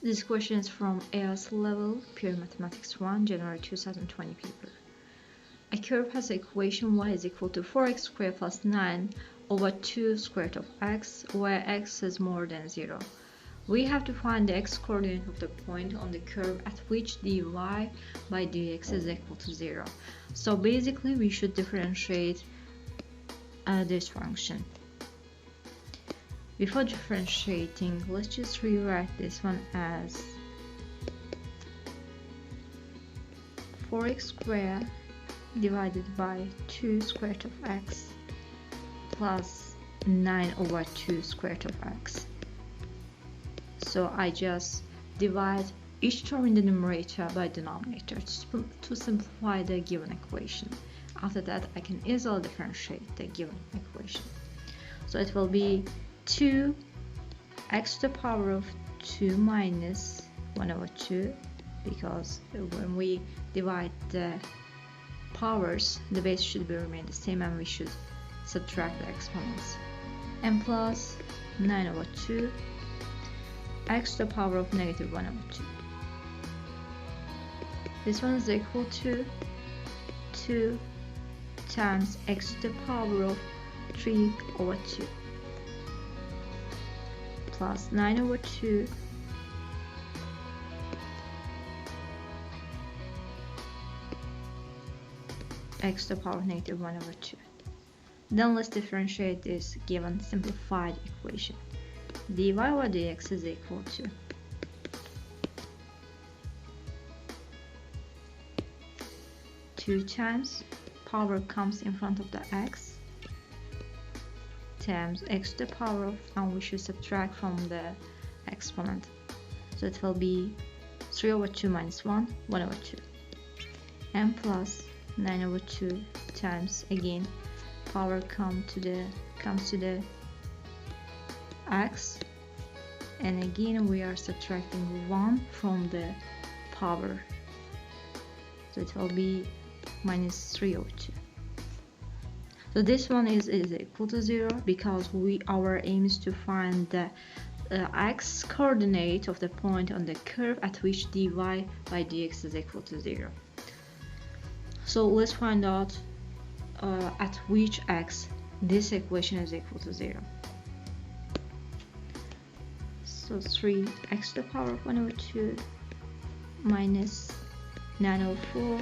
This question is from AS level, Pure Mathematics 1, January 2020 paper. A curve has the equation y is equal to 4x squared plus 9 over 2 square root of x, where x is more than 0. We have to find the x-coordinate of the point on the curve at which dy by dx is equal to 0. So basically we should differentiate this function. Before differentiating, let's just rewrite this one as 4x squared divided by 2 square root of x plus 9 over 2 square root of x. So I just divide each term in the numerator by denominator to simplify the given equation. After that, I can easily differentiate the given equation. So it will be 2x to the power of 2 minus 1 over 2, because when we divide the powers, the base should remain the same and we should subtract the exponents. And plus 9 over 2 x to the power of negative 1 over 2. This one is equal to 2 times x to the power of 3 over 2 plus 9 over 2 x to the power of negative 1 over 2. Then let's differentiate this given simplified equation. dy by dx is equal to 2 times power comes in front of the x times x to the power of, and we should subtract from the exponent. So it will be 3 over 2 minus 1, 1 over 2, and plus 9 over 2 times, again power comes to the x, and again we are subtracting 1 from the power, so it will be minus 3 over 2. So this one is equal to 0 because our aim is to find the x coordinate of the point on the curve at which dy by dx is equal to 0. So let's find out at which x this equation is equal to 0. So 3x to the power of 1 over 2 minus 9 over 4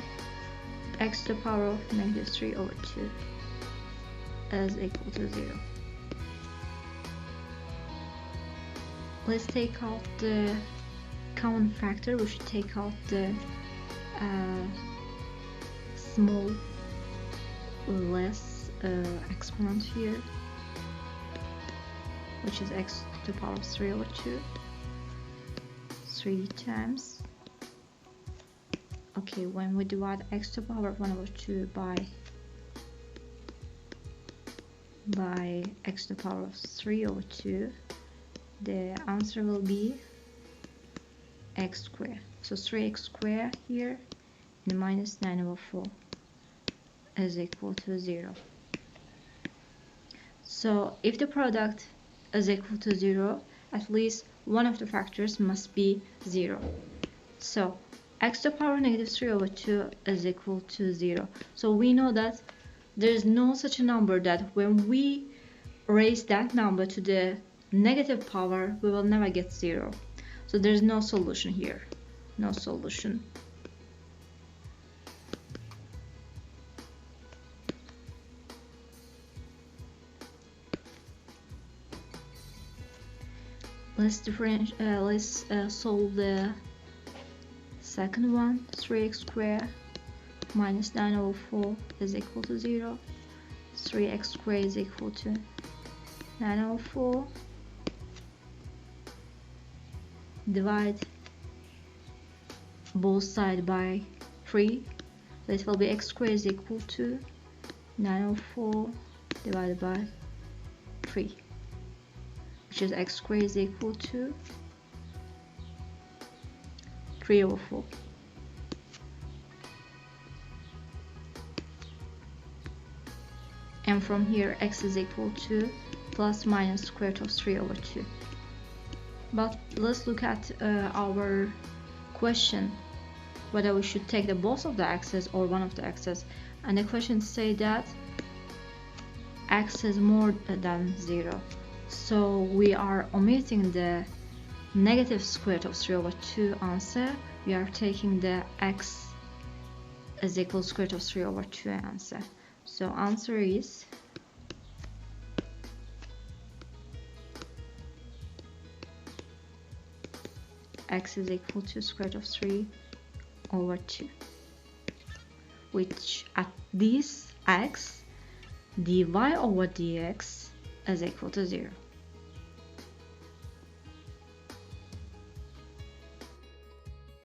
x to the power of negative 3 over 2 is equal to 0. Let's take out the common factor. We should take out the small less exponent here, which is x to the power of 3 over 2, 3 times, okay, when we divide x to the power of 1 over 2 by x to the power of 3 over 2, the answer will be x squared. So 3x squared here and minus 9 over 4 is equal to 0. So if the product is equal to 0, at least one of the factors must be 0. So x to the power of negative 3 over 2 is equal to 0. So we know that there is no such a number that when we raise that number to the negative power, we will never get 0. So there is no solution here. No solution. Let's solve the second one. 3x squared minus 9 over 4 is equal to 0. 3x squared is equal to 9 over 4. Divide both sides by 3. So it will be x squared is equal to 9 over 4 divided by 3, which is x squared is equal to 3 over 4. And from here x is equal to plus minus square root of 3 over 2. But let's look at our question, whether we should take the both of the x's or one of the x's. And the question say that x is more than 0. So we are omitting the negative square root of 3 over 2 answer. We are taking the x is equal to square root of 3 over 2 answer. So answer is x is equal to square root of 3 over 2, which at this x dy over dx is equal to 0.